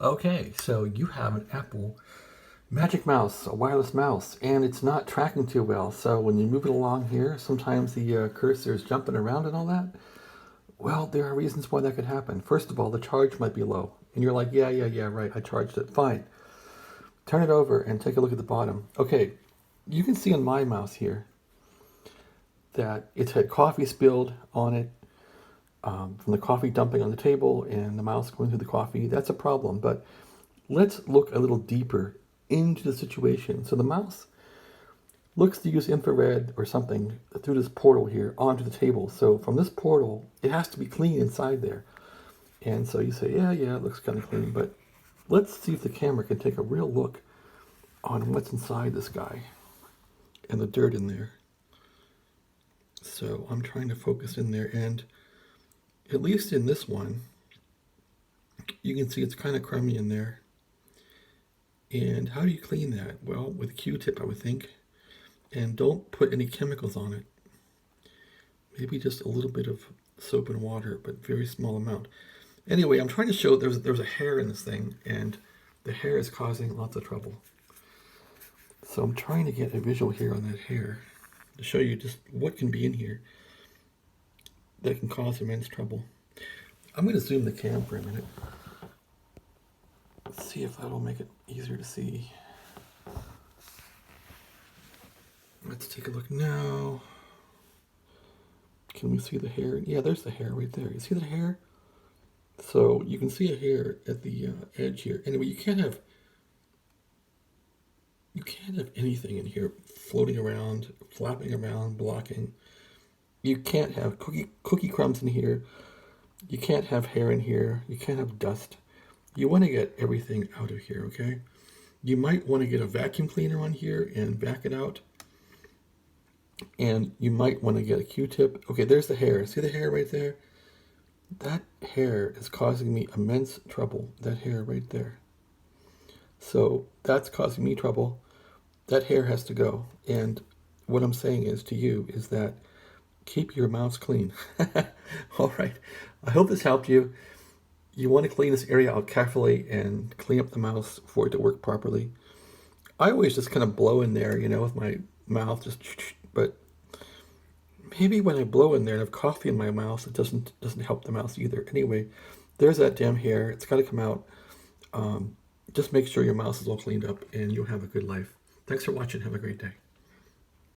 Okay, so you have an Apple Magic Mouse, a wireless mouse, and it's not tracking too well. So when you move it along here, sometimes the cursor is jumping around and all that. Well, there are reasons why that could happen. First of all, the charge might be low. And you're like, yeah, right, I charged it. Fine. Turn it over and take a look at the bottom. Okay, you can see on my mouse here that it's had coffee spilled on it from the coffee dumping on the table and the mouse going through the coffee. That's a problem. But let's look a little deeper into the situation. So the mouse looks to use infrared or something through this portal here onto the table. So from this portal, it has to be clean inside there. And so you say, yeah, it looks kind of clean, but let's see if the camera can take a real look on what's inside this guy and the dirt in there. So I'm trying to focus in there, and at least in this one, you can see it's kind of crummy in there. And how do you clean that? Well, with a Q-tip, I would think. And don't put any chemicals on it. Maybe just a little bit of soap and water, but very small amount. Anyway, I'm trying to show there's a hair in this thing, and the hair is causing lots of trouble. So I'm trying to get a visual here on that hair to show you just what can be in here that can cause immense trouble. I'm going to zoom the cam for a minute. Let's see if that'll make it easier to see. Let's take a look now. Can we see the hair? Yeah, there's the hair right there. You see the hair? So you can see a hair at the edge here. Anyway, you can't have anything in here floating around, flapping around, blocking. You can't have cookie crumbs in here. You can't have hair in here. You can't have dust. You want to get everything out of here, okay? You might want to get a vacuum cleaner on here and vac it out. And you might want to get a Q-tip. Okay, there's the hair. See the hair right there? That hair is causing me immense trouble. That hair right there. So that's causing me trouble. That hair has to go. And what I'm saying is to you is that keep your mouse clean. All right. I hope this helped you. You want to clean this area out carefully and clean up the mouse for it to work properly. I always just kind of blow in there, with my mouth, but maybe when I blow in there and have coffee in my mouth, it doesn't help the mouse either. Anyway, there's that damn hair. It's got to come out. Just make sure your mouse is all cleaned up and you'll have a good life. Thanks for watching. Have a great day.